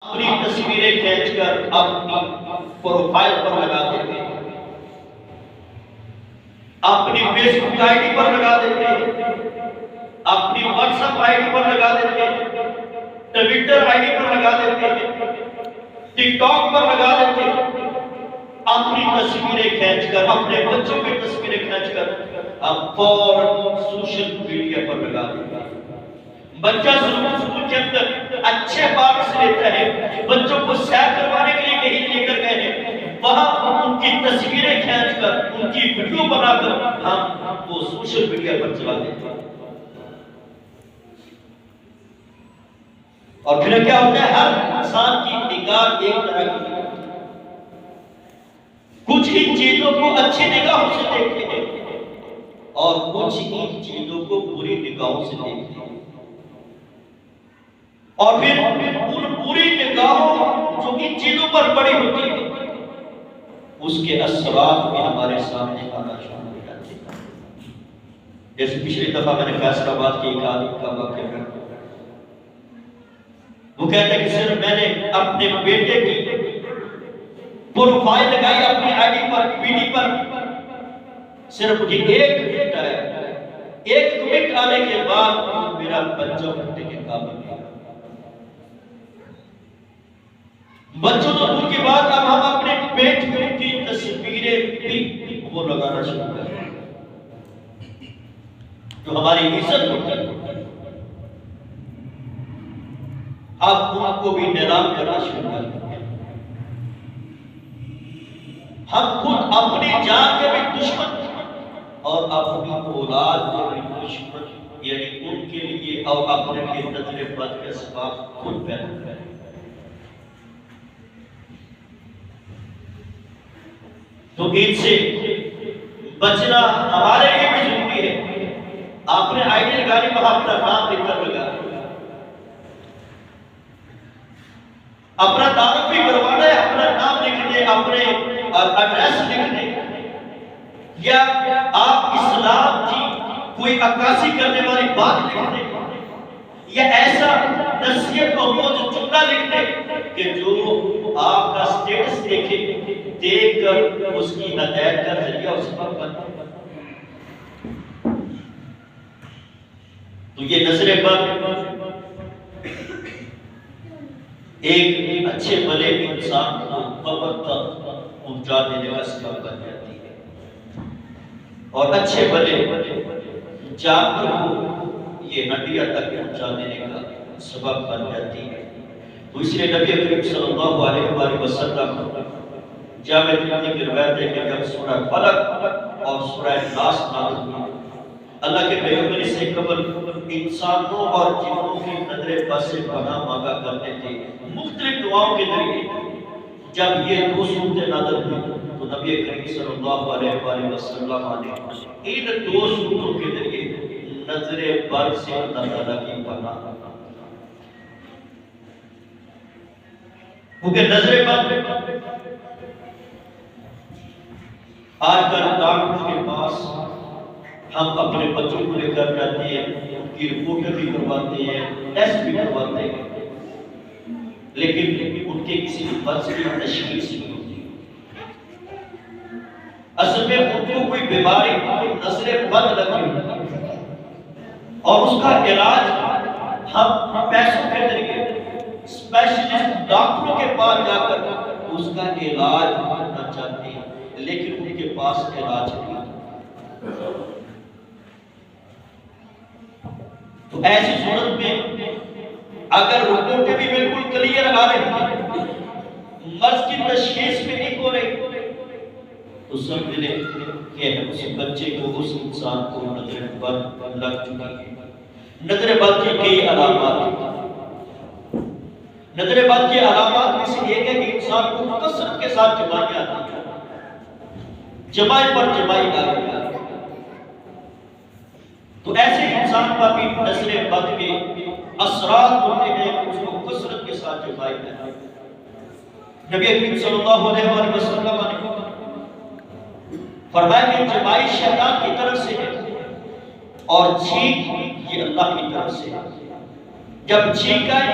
اپنی تصویریں کھینچ کر اپنی پروفائل پر لگا دیتے ہیں، اپنی فیس بک آئی ڈی پر لگا دیتے ہیں، اپنی واٹس ایپ آئی ڈی پر لگا دیتے ہیں، ٹویٹر آئی ڈی پر لگا دیتے ہیں، ٹک ٹاک پر لگا دیتے ہیں، اپنی تصویریں کھینچ کر اپنے بچوں کی تصویریں کھینچ کر ہم فوراً سوشل میڈیا پر لگا دیتے ہیں۔ بچہ سکول کے اندر اچھے مارکس لیتا ہے، بچوں کو سیر کروانے کے لیے کہیں لے کر گئے ہیں، وہاں ان کی تصویریں کھینچ کر ان کی ویڈیو بنا کر ہم وہ سوشل میڈیا پر چلا دیتے ہیں۔ اور پھر کیا ہوتا ہے، ہر انسان کی نگاہ ایک طرح کی ہے، کچھ ان چیزوں کو اچھی نگاہوں سے دیکھتے ہیں اور کچھ ان چیزوں کو بری نگاہوں سے دیکھتے ہیں، اور پھر ان بری نگاہوں جو ان چیزوں پر پڑی ہوتی ہے اس کے اثرات بھی ہمارے سامنے آنا شروع ہو جاتے ہیں۔ جیسے پچھلی دفعہ میں نے فیصل آباد کے ایک آدمی کا واقعہ کیا، وہ کہتا ہے کہ صرف میں نے اپنے بیٹے کی پروفائل لگائی اپنی I D per, P D پر، صرف مجھے ایک گھنٹہ ہے، ایک کمنٹ آنے کے بعد میرا بچہ اٹھنے کے قابل ہے۔ بچوں تو دور کی بات، اب ہم اپنے پیٹ کی تصویریں بھی وہ لگانا شروع کریں جو ہماری عزت ہوتی ہے، اب ان کو بھی نیلام کرنا شروع کریں۔ ہم خود اپنی جان کے بھی دشمن اور اپنی اولاد کے بھی دشمن، یعنی ان کے لیے اور اپنے لیے نظر بد کے اسباب خود پیدا کریں۔ تو ان سے بچنا ہمارے لیے بھی ضروری ہے۔ آپ نے آئی ڈی لگانی، وہاں اپنا نام لکھ کر لگا، اپنا تعارف بھی کروانا ہے، اپنا نام لکھ دیں، اپنے ایڈریس لکھ دیں، یا آپ اسلام کی کوئی عکاسی کرنے والی بات لکھ دیں، یا ایسا نصیحت اور موضوع جملہ لکھ دیں کہ جو آپ کا سٹیٹس دیکھ کر اس کی ہدایت کا ذریعہ اس پر بنے۔ تو یہ نظر بد ایک اچھے بھلے انسان کو قبر تک پہنچا دینے کا سبب بن جاتی ہے، اور اچھے بھلے جانور کو یہ ہڈیاں تک پہنچا دینے کا سبب بن جاتی ہے۔ تو اس لیے نبی کریم صلی اللہ علیہ وآلہ وسلم جامع ترمذی کی روایت ہے کہ جب سورہ فلق اور سورہ ناس نازل ہوئی، اللہ کے پیغمبر سے قبل انسانوں اور جنوں کی نظر بد سے پناہ مانگا کرتے تھے مختلف دعاؤں کے ذریعے۔ جب یہ دو صورتیں نازل ہوئی تو نبی کریم صلی اللہ علیہ وآلہ وسلم نے ان دو صورتوں کے ذریعے نظر بد سے اللہ تعالیٰ کی پناہ مانگا، کیونکہ نظر بد آج کل ڈاکٹر کے پاس ہم اپنے بچوں کو لے کر جاتے ہیں، ان کی رپورٹیں بھی کرواتے ہیں، ٹیسٹ بھی کرواتے ہیں، لیکن ان کے کسی مرض کی تشخیص نہیں ہوتی۔ اصل میں ان کو کوئی بیماری نظر بد لگی ہوتی ہے اور اس کا علاج ہم پیسوں کے ذریعے اسپیشلسٹ ڈاکٹروں کے پاس جا کر اس کا علاج کرنا چاہتے ہیں، لیکن ان کے پاس علاج نہیں۔ تو ایسی صورت میں اگر رپورٹیں بھی بالکل کلیئر آ رہی ہیں، مرض کی تشخیص بھی نہیں ہو رہی، تو سمجھ لیں کہ اس بچے کو، اس انسان کو نظر بد لگ چکی ہے۔ نظر بد کی کئی علامات ہیں۔ نظر بد کی علامات میں سے ایک ہے کہ انسان کو کثرت کے ساتھ جمائی آتی ہے، جمائی پر جمائی آ گئی ہے، تو ایسے انسان پر بھی نظر بد کے اثرات ہوتے ہیں، اس کو کثرت کے ساتھ جمائی آتی ہے۔ نبی کریم صلی اللہ علیہ وآلہ وسلم نے فرمایا کہ جمائی شیطان کی طرف سے ہے اور چھینک یہ اللہ کی طرف سے ہے۔ جب چھینک آئے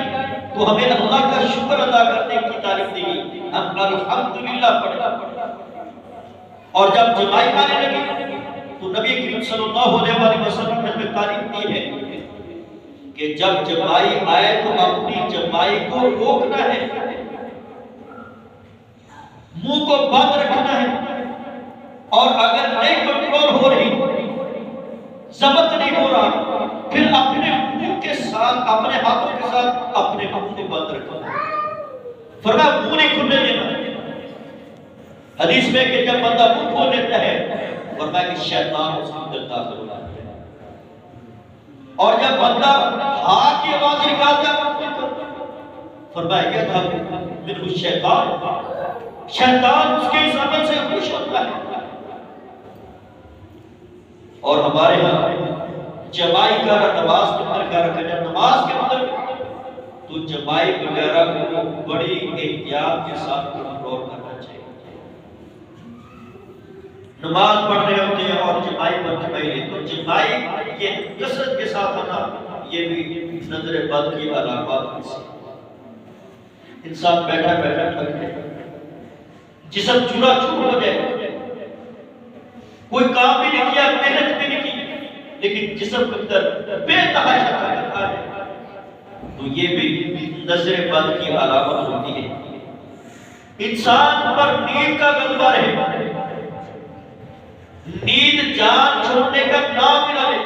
تو ہمیں اللہ کا شکر ادا کرنے کی تعلیم دی گئی، ہم الحمدللہ پڑھیں۔ اور جب جمائی آنے لگی تو نبی کریم صلی اللہ علیہ وسلم نے ہمیں تعلیم دی ہے کہ جب جمائی آئے تو اپنی جمائی کو روکنا ہے، منہ کو بند رکھنا ہے، اور اگر نہیں کنٹرول ہو رہی، ضبط نہیں ہو رہا، پھر اپنے منہ کے ساتھ، اپنے ہاتھوں کے ساتھ اپنے منہ کو بند رکھنا ہے۔ فرمایا منہ نہیں کھلنے دینا۔ حدیث میں کہ جب بندہ منہ کھول لیتا ہے، فرمایا کہ شیطان اس کے اندر داخل ہو جاتا ہے، اور جب بندہ ہاتھ کی آواز نکالتا ہے، فرمایا کہ تھا منہ شیطان، شیطان اس کے اس عمل سے خوش ہوتا ہے۔ اور ہمارے ہاں جمائی کا نماز کے اندر کیا رکھا جائے؟ نماز کے اندر تو جمائی وغیرہ کو بڑی احتیاط کے ساتھ کنٹرول کرنا چاہیے۔ نماز پڑھ رہے ہوتے ہیں اور جمائی پر جمائی تو جمائی یہ کثرت کے ساتھ ہونا، یہ بھی نظر بد کی علامات میں سے۔ انسان بیٹھا بیٹھا تھک جائے، جسم چورا چور ہو جائے، کوئی کام بھی نہیں کیا، محنت بھی نہیں کی، لیکن جسم کے اندر بے تحاشا طاقت آ جائے، تو یہ بھی نظر بد کی علامت ہوتی ہے۔ انسان پر نیند کا غلبہ رہے، نیند جان چھوڑنے کا نام نہ لے،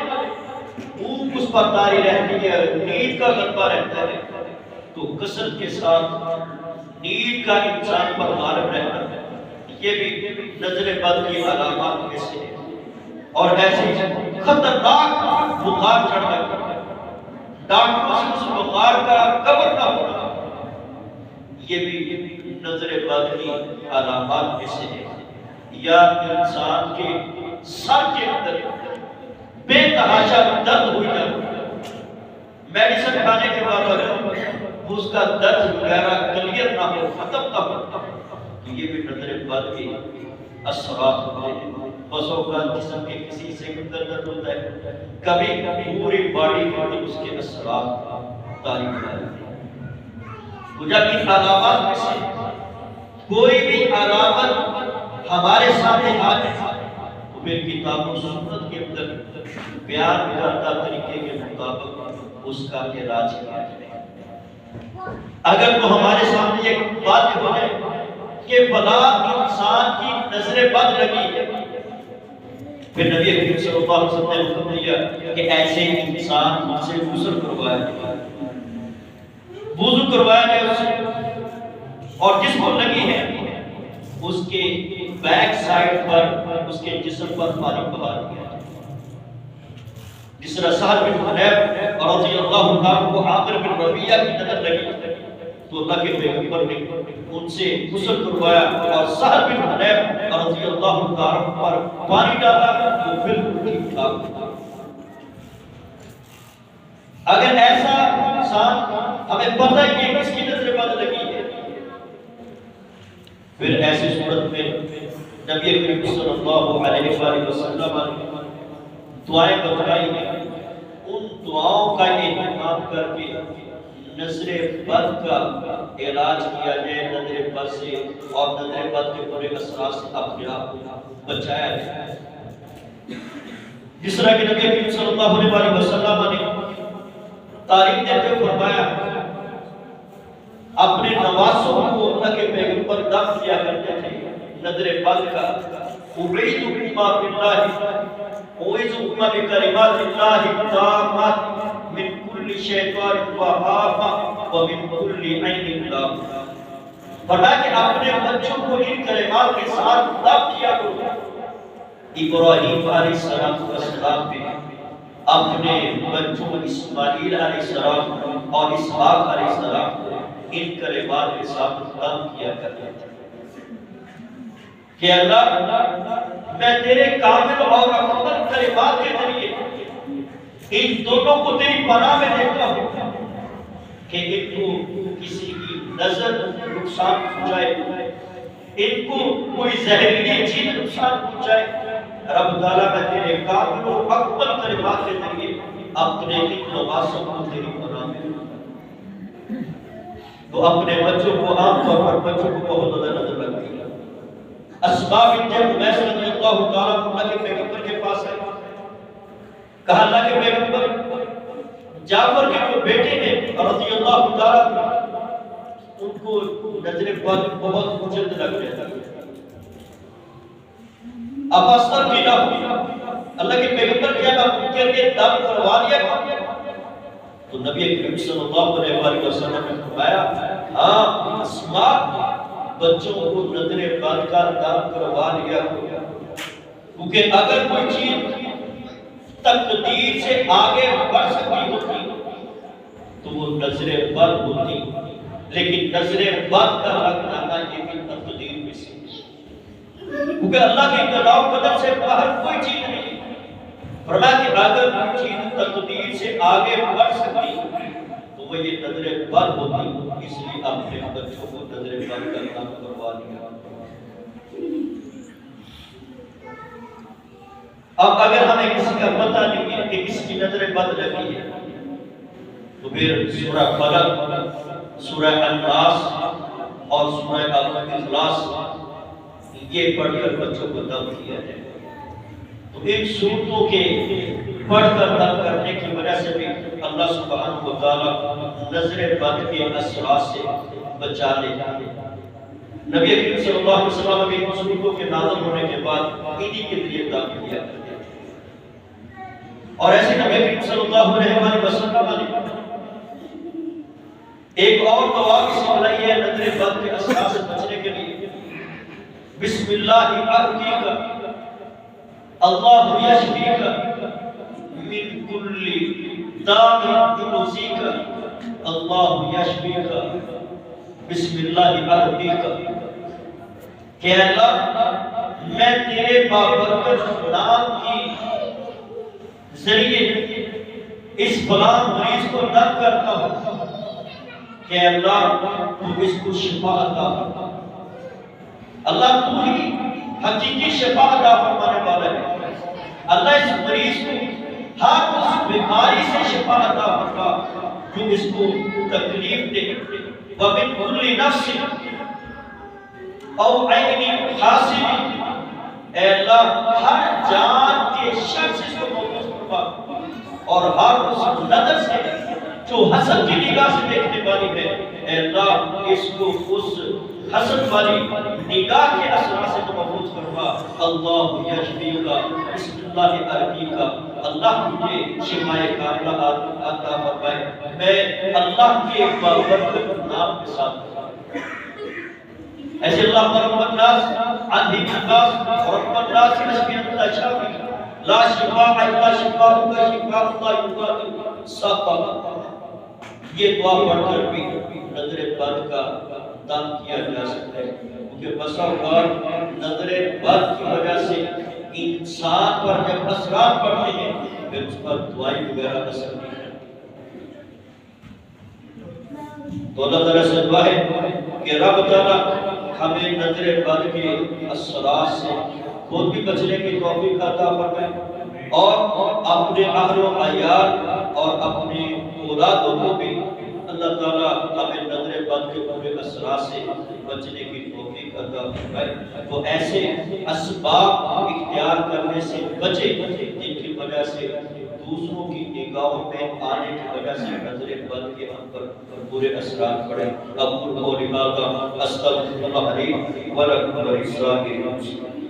اونگ اس پر طاری رہتی ہے، نیند کا غلبہ رہتا ہے، تو کثرت کے ساتھ نیند کا انسان پر غالب رہتا ہے، یہ بھی نظر بد کی علامات میں سے ہے۔ اور ایسے خطرناک بخار چڑھ جاتا ہے، ڈاکٹروں سے اس بخار کا کور نہ ہونا، یہ بھی نظر بد کی علامات میں سے ہے۔ یا انسان کے سر کے اندر بے تحاشا درد ہو جاتا، میڈیسن کھانے کے بعد اگر اس کا درد وغیرہ کلیئر نہ ہو، ختم نہ ہو، تو یہ بھی نظر بد کے اثرات ہوتے ہیں۔ بس اوقات جسم کے کسی حصے کے اندر درد ہوتا ہے، کبھی پوری باڈی کے اندر اس کے اثرات طاری ہو جاتے ہیں۔ تو جب ان علامات میں سے کوئی بھی علامت ہمارے سامنے آ جائے تو پھر کتاب و سنت کے اندر بیان کردہ طریقے کے مطابق اس کا علاج کیا جائے۔ اگر تو ہمارے سامنے ایک بات ہو جائے کہ فلاں انسان کی نظر بد لگی ہے، پھر نبی کریم صلی اللہ علیہ وسلم نے حکم دیا کہ ایسے انسان سے غسل کروایا جائے، وضو کروایا جائے اس سے، اور جس کو لگی ہے اس کے بیک سائڈ پر، اس کے جسم پر پانی بہا دیا جائے۔ جس طرح سعد بن حنیف رضی اللہ عنہ کو عامر بن ربیعہ کی نظر لگی تو اللہ کے پیغمبر نے ان سے غسل کروایا، اور سعد بن حنیف رضی اللہ عنہ پر پانی ڈالا تو بالکل ٹھیک ٹھاک ہوا۔ اگر ایسا انسان ہمیں پتہ ہے کہ کس کی نظر بد لگی ہے، پھر ایسی صورت میں نبی کریم صلی اللہ علیہ وآلہ وسلم نے دعائیں بتائی ہیں، ان دعاؤں کا اہتمام کر کے نظر بد کا علاج کیا جائے، نظر بد سے اور نظر بد کے برے اثرات سے اپنے آپ کو بچایا جائے۔ جس طرح کہ نبی کریم صلی اللہ علیہ وآلہ وسلم نے تعلیم دیتے ہوئے فرمایا، اپنے نواسوں کو اللہ کے پیغمبر دم کیا کرتے تھے نظر بد کا، اعیذکما باللہ، اعیذکما بکلمات اللہ التامات من کل شیطان وآفہ ومن کل عین لامہ۔ فرمایا کہ اپنے بچوں کو ان کلمات کے ساتھ دم کیا کرو۔ ابراہیم علیہ السلام نے اپنے بچوں اسماعیل علیہ السلام اور اسحاق علیہ السلام کو ان کلمات کے ساتھ دم کیا کرتے تھے کہ اللہ میں تیرے کامل اور مکمل کلمات کے ذریعے ان دونوں کو تیری پناہ میں دیتا ہوں کہ ان کو کسی کی نظر نقصان پہنچائے، ان کو کوئی زہریلی چیز نقصان پہنچائے، رب تعالیٰ میں تیرے کامل اور مکمل کلمات کے ذریعے اپنے ان نواسوں کو تیری پناہ میں دیتا ہوں۔ تو اپنے بچوں کو عام طور پر بچوں کو بہت زیادہ نظر لگتی ہے۔ اسماء بنت عمیس رضی اللہ تعالیٰ عنہ کے پیغمبر کے پاس آئی، کہا اللہ کے پیغمبر جعفر کے جو بیٹے ہیں رضی اللہ تعالیٰ عنہ، ان کو نظر بد بہت جلد لگ رہا ہے، اب اثر کی نہ اللہ کے پیغمبر کیا ان کے لیے دم کروا دیا؟ تو نبی کریم صلی اللہ علیہ وسلم نے فرمایا ہاں اسماء بچوں کو نظر بد کا دم کروا لیا، کیونکہ اگر کوئی چیز تقدیر سے آگے بڑھ سکتی ہوتی تو وہ نظر بد ہوتی، لیکن نظر بد کا لگ جانا یہ بھی تقدیر میں سے، کیونکہ اللہ کے قضاء و قدر سے باہر کوئی چیز نہیں۔ فرمایا کہ اگر کوئی چیز تقدیر سے آگے بڑھ سکتی تو وہ یہ نظر بد ہوتی، اس لیے اپنے بچوں کو نظر بد کا کام کروا دیا۔ اب اگر ہمیں کسی کا پتہ نہیں ہے کہ کس کی نظر بد لگی ہے تو پھر سورہ فلق، سورہ الناس اور سورہ الاخلاص یہ پڑھ کر بچوں کو دم کیا ہے۔ تو ان صورتوں کے پڑھ کر دم کرنے کی وجہ سے بھی اللہ سبحانہ و تعالیٰ نظر بد کے اثرات سے بچا لیتا ہے۔ نبی کریم صلی اللہ علیہ وسلم نے ان صورتوں کے نازل ہونے کے بعد عیدی کے لیے دم کیا کرتے تھے، اور ایسے نبی کریم صلی اللہ علیہ وسلم نے ایک اور دعا بھی سکھلائی ہے نظر بد کے اثرات سے بچنے کے لیے۔ بسم اللہ ارقیک اللہ یشفیک من کل داء یؤذیک اللہ یشفیک بسم اللہ ارقیک، کہ اللہ میں تیرے بابرکت نام کی ذریعے اس فلاں مریض کو دم کرتا ہوں کہ اللہ تو اس کو شفا عطا فرما۔ اللہ تو ہی حقیقی شفا عطا فرمانے والا ہے، اللہ اس مریض کو ہر اس بیماری سے شفا عطا فرما جو اس کو تکلیف دے، وَمِن كُلِّ نَفْسٍ او عین حاسد، اے اللہ ہر جان کے شر سے اس کو محفوظ فرما، اور ہر اس نظر سے جو حسد کی نگاہ سے دیکھنے والی ہے، اے اللہ اس کو اس حسد والی نگاہ کے اثرات سے محفوظ فرما۔ اللہ یشفیک بسم اللہ ارقیک، اللہ مجھے شفائے کاملہ عطا فرمائے، میں اللہ کے بابرکت نام کے ساتھ ایسے اللہ رب الناس عندي الناس رب الناس اشفي انت شافي لا شفاء الا شفاءك شفاء لا يغادر سقما۔ یہ دعا پڑھ کر بھی نظر بد کا دم کیا جا سکتا ہے، کیونکہ بسا اوقات نظر بد کی وجہ سے انسان پر جب اثرات پڑتے ہیں پھر اس پر دعائی وغیرہ اثر نہیں کرتی۔ تو اللہ تعالیٰ سے دعا ہے کہ رب تعالیٰ ہمیں نظر بد کے اثرات سے خود بھی بچنے کی توفیق عطا فرمائے، اور اپنے اہل و عیال اور اپنے اولادوں کو بھی اللہ تعالیٰ ہمیں نظر بد کے پورے اثرات سے بچنے کی توفیق عطا فرمائے۔ تو ایسے اسباب اختیار کرنے سے بچے جن کی وجہ سے دوسروں کی نگاہوں میں آنے کی وجہ سے نظر بد کے ہم پر برے اثرات پڑے۔ اقول قولی ھذا استغفر اللہ لی ولکم ولسائر المسلمین۔